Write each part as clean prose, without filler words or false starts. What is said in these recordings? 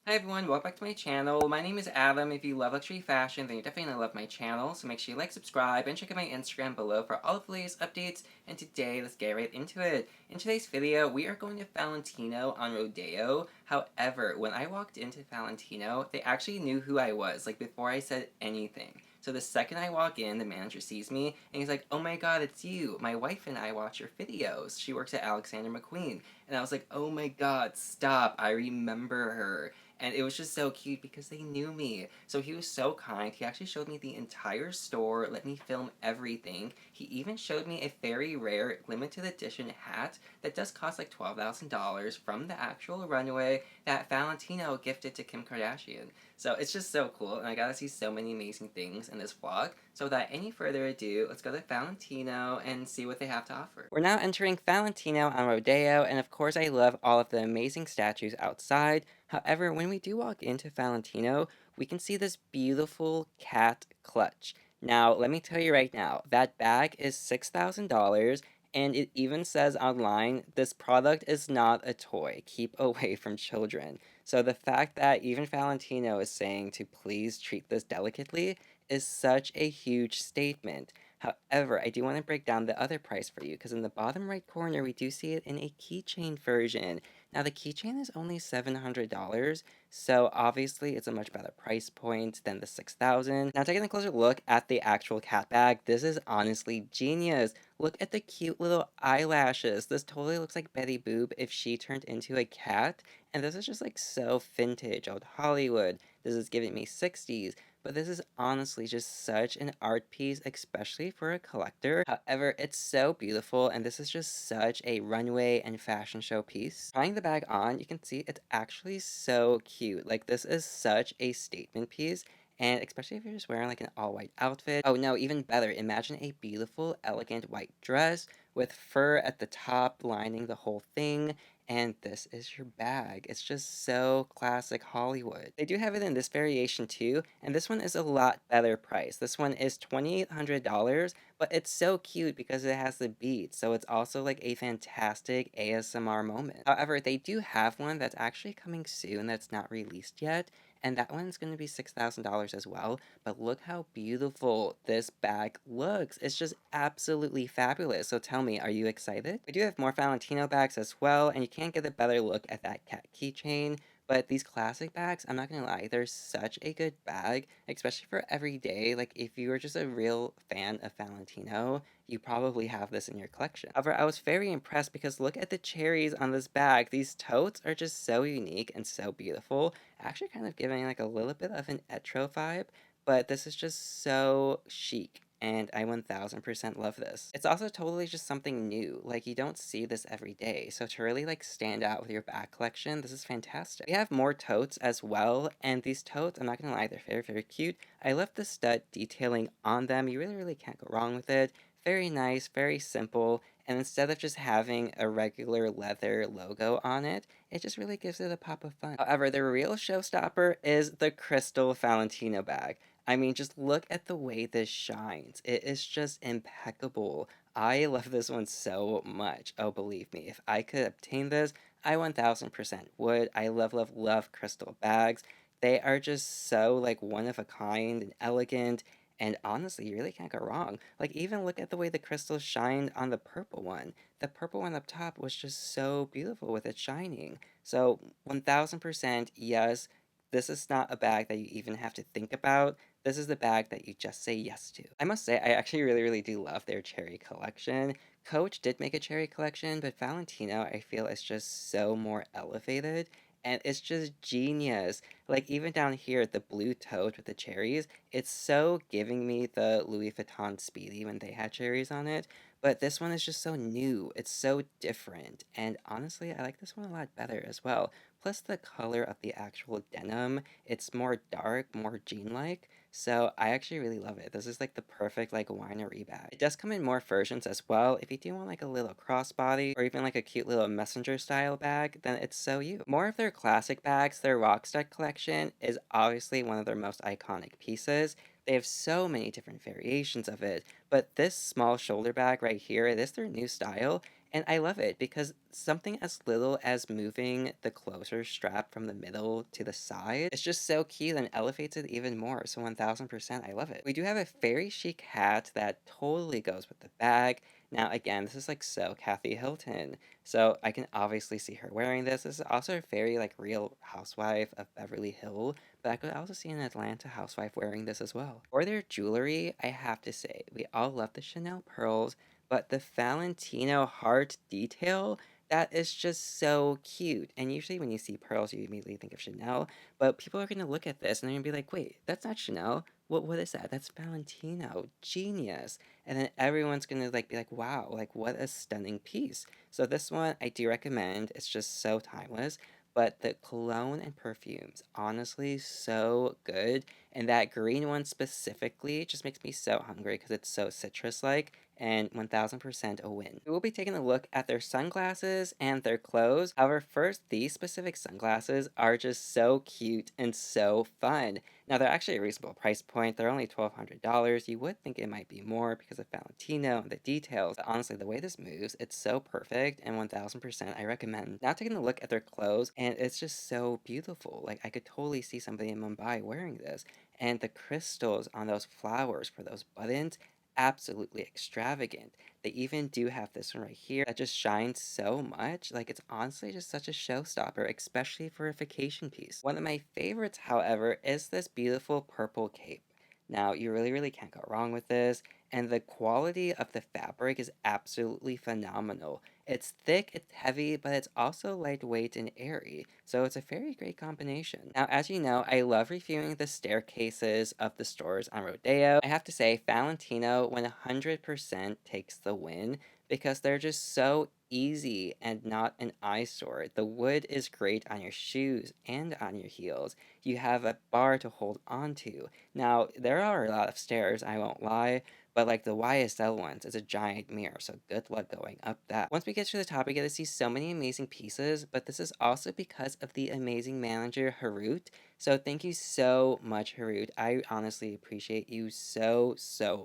Hi everyone, welcome back to my channel. My name is Adam. If you love luxury fashion, then you definitely love my channel, so make sure you like, subscribe, and check out my Instagram below for all of the latest updates. And today, let's get right into it. In today's video, we are going to Valentino on Rodeo. However, when I walked into Valentino, they actually knew who I was, like before I said anything. So the second I walk in, the manager sees me, and he's like, "Oh my god, it's you. My wife and I watch your videos. She works at Alexander McQueen." And I was like, "Oh my god, stop. I remember her." And it was just so cute because they knew me. So he was so kind. He actually showed me the entire store, let me film everything. He even showed me a very rare limited edition hat that does cost like $12,000 from the actual runway that Valentino gifted to Kim Kardashian. So it's just so cool, and I got to see so many amazing things in this vlog. So without any further ado, let's go to Valentino and see what they have to offer. We're now entering Valentino on Rodeo, and of course I love all of the amazing statues outside. However, when we do walk into Valentino, we can see this beautiful cat clutch. Now, let me tell you right now, that bag is $6,000, and it even says online, this product is not a toy. Keep away from children. So the fact that even Valentino is saying to please treat this delicately is such a huge statement. However, I do want to break down the other price for you because in the bottom right corner, we do see it in a keychain version. Now, the keychain is only $700, so obviously it's a much better price point than the 6,000. Now, taking a closer look at the actual cat bag, this is honestly genius. Look at the cute little eyelashes. This totally looks like Betty Boop if she turned into a cat, and this is just like so vintage, old Hollywood. This is giving me 60s. But this is honestly just such an art piece, especially for a collector. However, it's so beautiful, and this is just such a runway and fashion show piece. Trying the bag on, you can see it's actually so cute. Like, this is such a statement piece, and especially if you're just wearing like an all-white outfit. Oh no, even better, imagine a beautiful, elegant white dress with fur at the top lining the whole thing, and this is your bag. It's just so classic Hollywood. They do have it in this variation too, and this one is a lot better price. This one is $2,800, but it's so cute because it has the beats, so it's also like a fantastic ASMR moment. However, they do have one that's actually coming soon that's not released yet, and that one's going to be $6,000 as well. But look how beautiful this bag looks. It's just absolutely fabulous. So tell me, are you excited? We do have more Valentino bags as well, and you can't get a better look at that cat keychain. But these classic bags, I'm not gonna lie, they're such a good bag, especially for every day. Like, if you are just a real fan of Valentino, you probably have this in your collection. However, I was very impressed because look at the cherries on this bag. These totes are just so unique and so beautiful, actually kind of giving like a little bit of an etro vibe, but this is just so chic. And I 1000% love this. It's also totally just something new. Like, you don't see this every day. So to really like stand out with your bag collection, this is fantastic. We have more totes as well. And these totes, I'm not gonna lie, they're very, very cute. I love the stud detailing on them. You really, really can't go wrong with it. Very nice, very simple. And instead of just having a regular leather logo on it, it just really gives it a pop of fun. However, the real showstopper is the crystal Valentino bag. I mean, just look at the way this shines. It is just impeccable. I love this one so much. Oh, believe me, if I could obtain this, I 1000% would. I love, love, love crystal bags. They are just so like one of a kind and elegant. And honestly, you really can't go wrong. Like, even look at the way the crystals shined on the purple one. The purple one up top was just so beautiful with it shining. So, 1000% yes, this is not a bag that you even have to think about. This is the bag that you just say yes to. I must say, I actually really, really do love their cherry collection. Coach did make a cherry collection, but Valentino, I feel, is just so more elevated. And it's just genius. Like, even down here, the blue tote with the cherries, it's so giving me the Louis Vuitton Speedy when they had cherries on it. But this one is just so new. It's so different. And honestly, I like this one a lot better as well. Plus the color of the actual denim, it's more dark, more jean-like. So I actually really love it. This is like the perfect like winery bag. It does come in more versions as well. If you do want like a little crossbody or even like a cute little messenger style bag, then it's so you. More of their classic bags, their Rockstar collection is obviously one of their most iconic pieces. They have so many different variations of it, but this small shoulder bag right here, it is their new style, And I love it because something as little as moving the closer strap from the middle to the side is just so cute and elevates it even more. So 1000%, I love it. We do have a very chic hat that totally goes with the bag. Now, again, this is like so Kathy Hilton. So I can obviously see her wearing this. This is also a very like real housewife of Beverly Hills, but I could also see an Atlanta housewife wearing this as well. For their jewelry, I have to say, we all love the Chanel pearls, but the Valentino heart detail, that is just so cute. And usually when you see pearls, you immediately think of Chanel, but people are going to look at this and they're going to be like, wait, that's not Chanel. What is that? That's Valentino. Genius. And then everyone's going to like be like, wow, like what a stunning piece. So this one I do recommend. It's just so timeless. But the cologne and perfumes, honestly, so good. And that green one specifically just makes me so hungry because it's so citrus-like and 1000% a win. We will be taking a look at their sunglasses and their clothes. However, first, these specific sunglasses are just so cute and so fun. Now, they're actually a reasonable price point. They're only $1,200. You would think it might be more because of Valentino and the details. But honestly, the way this moves, it's so perfect and 1000% I recommend. Now taking a look at their clothes, and it's just so beautiful. Like, I could totally see somebody in Mumbai wearing this. And the crystals on those flowers for those buttons, absolutely extravagant. They even do have this one right here that just shines so much. Like, it's honestly just such a showstopper, especially for a vacation piece. One of my favorites, however, is this beautiful purple cape. Now, you really can't go wrong with this, and the quality of the fabric is absolutely phenomenal. It's thick, it's heavy, but it's also lightweight and airy, so it's a very great combination. Now, as you know, I love reviewing the staircases of the stores on Rodeo. I have to say, Valentino 100% takes the win because they're just so easy and not an eyesore. The wood is great on your shoes and on your heels. You have a bar to hold on to. Now, there are a lot of stairs, I won't lie, but like the YSL ones, it's a giant mirror, so good luck going up that. Once we get to the top, we get to see so many amazing pieces, but this is also because of the amazing manager, Harut. So thank you so much, Harut. I honestly appreciate you so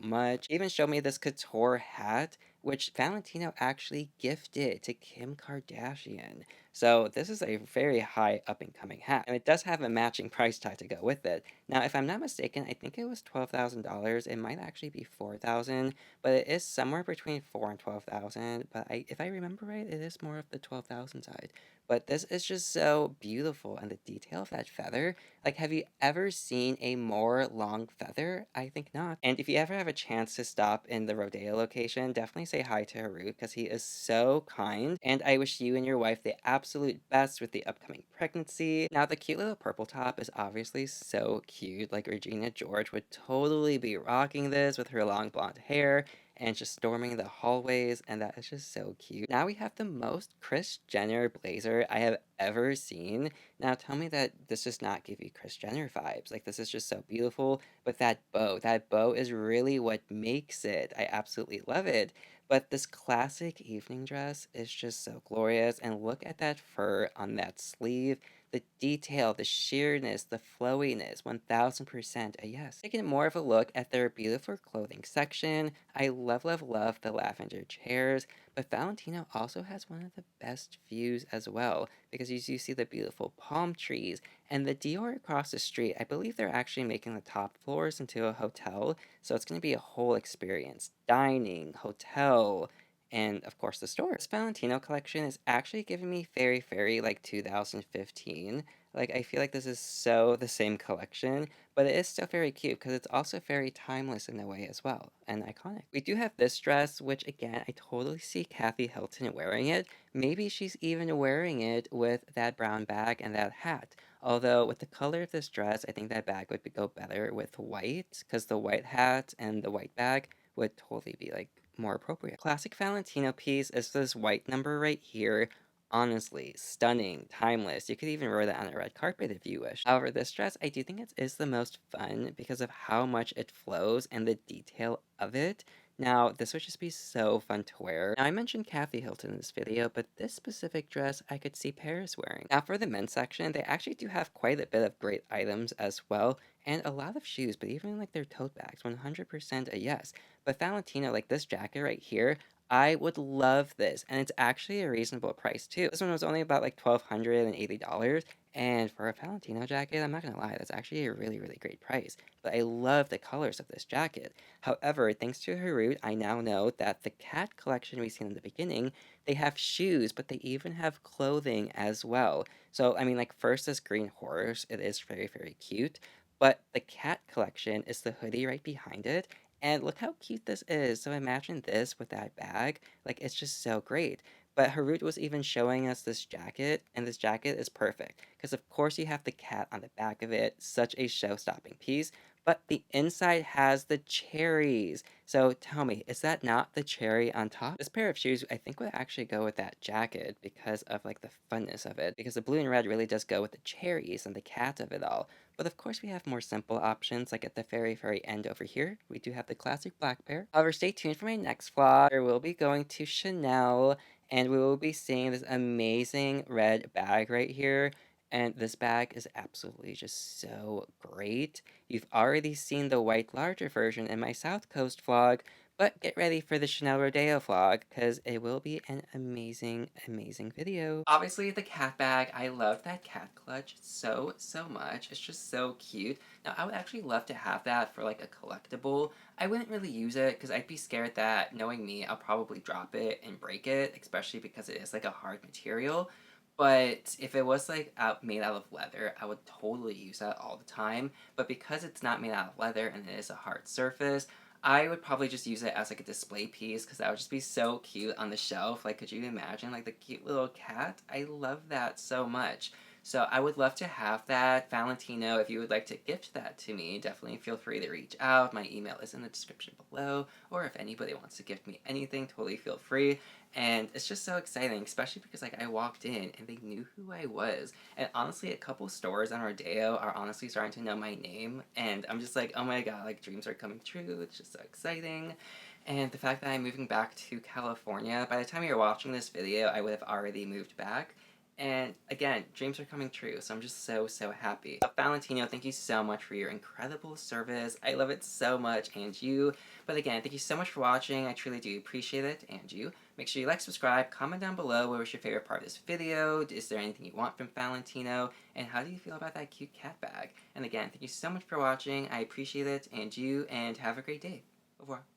much. He even showed me this couture hat, which Valentino actually gifted to Kim Kardashian. So this is a very high up and coming hat, and it does have a matching price tag to go with it. Now, if I'm not mistaken, I think it was $12,000. It might actually be 4,000, but it is somewhere between 4 and 12,000. But if I remember right, it is more of the 12,000 side. But this is just so beautiful, and the detail of that feather. Like, have you ever seen a more long feather? I think not. And if you ever have a chance to stop in the Rodeo location, definitely say hi to Harut because he is so kind. And I wish you and your wife the absolute best with the upcoming pregnancy. Now, the cute little purple top is obviously so cute. Like, Regina George would totally be rocking this with her long blonde hair and just storming the hallways, and that is just so cute. Now we have the most Kris Jenner blazer I have ever seen. Now tell me that this does not give you Kris Jenner vibes. Like, this is just so beautiful, but that bow is really what makes it. I absolutely love it. But this classic evening dress is just so glorious, and look at that fur on that sleeve. The detail, the sheerness, the flowiness, 1000% a yes. Taking more of a look at their beautiful clothing section, I love the lavender chairs, but Valentino also has one of the best views as well, because as you see the beautiful palm trees and the Dior across the street. I believe they're actually making the top floors into a hotel, so it's going to be a whole experience. Dining, hotel, and of course the store. This Valentino collection is actually giving me very like 2015. Like, I feel like this is so the same collection, but it is still very cute because it's also very timeless in a way as well, and iconic. We do have this dress, which again, I totally see Kathy Hilton wearing it. Maybe she's even wearing it with that brown bag and that hat. Although with the color of this dress, I think that bag would go better with white, because the white hat and the white bag would totally be like more appropriate. Classic Valentino piece is this white number right here. Honestly, stunning, timeless. You could even wear that on a red carpet if you wish. However, this dress, I do think it is the most fun because of how much it flows and the detail of it. Now, this would just be so fun to wear. Now, I mentioned Kathy Hilton in this video, but this specific dress I could see Paris wearing. Now, for the men's section, they actually do have quite a bit of great items as well, and a lot of shoes, but even like their tote bags, 100% a yes. But Valentino, like this jacket right here, I would love this, and it's actually a reasonable price too. This one was only about like $1,280, and for a Valentino jacket, I'm not gonna lie, that's actually a really, really great price. But I love the colors of this jacket. However, thanks to Harut, I now know that the cat collection we seen in the beginning, they have shoes, but they even have clothing as well. So, I mean, like, first, this green horse, it is very, very cute. But the cat collection is the hoodie right behind it. And look how cute this is. So imagine this with that bag. Like, it's just so great. But Harut was even showing us this jacket, and this jacket is perfect. Because, of course, you have the cat on the back of it, such a show stopping piece. But the inside has the cherries. So tell me, is that not the cherry on top? This pair of shoes, I think, would actually go with that jacket because of like the funness of it. Because the blue and red really does go with the cherries and the cat of it all. But of course, we have more simple options, like at the very, very end over here. We do have the classic black pair. However, stay tuned for my next vlog, where we'll be going to Chanel, and we will be seeing this amazing red bag right here. And this bag is absolutely just so great. You've already seen the white larger version in my Southcoast vlog, but get ready for the Chanel Rodeo vlog, because it will be an amazing, amazing video. Obviously, the cat bag, I love that cat clutch so, so much. It's just so cute. Now, I would actually love to have that for like a collectible. I wouldn't really use it because I'd be scared that, knowing me, I'll probably drop it and break it, especially because it is like a hard material. But if it was like made out of leather, I would totally use that all the time. But because it's not made out of leather and it is a hard surface, I would probably just use it as like a display piece because that would just be so cute on the shelf. Like, could you imagine like the cute little cat? I love that so much. So I would love to have that. Valentino, if you would like to gift that to me, definitely feel free to reach out. My email is in the description below. Or if anybody wants to gift me anything, totally feel free. And it's just so exciting, especially because like I walked in and they knew who I was. And honestly, a couple stores on Rodeo are honestly starting to know my name. And I'm just like, oh my god, like dreams are coming true. It's just so exciting. And the fact that I'm moving back to California, by the time you're watching this video, I would have already moved back. And again, dreams are coming true, so I'm just so, so happy. Valentino, thank you so much for your incredible service. I love it so much, and you. But again, thank you so much for watching. I truly do appreciate it, and you. Make sure you like, subscribe, comment down below what was your favorite part of this video. Is there anything you want from Valentino? And how do you feel about that cute cat bag? And again, thank you so much for watching. I appreciate it, and you, and have a great day. Au revoir.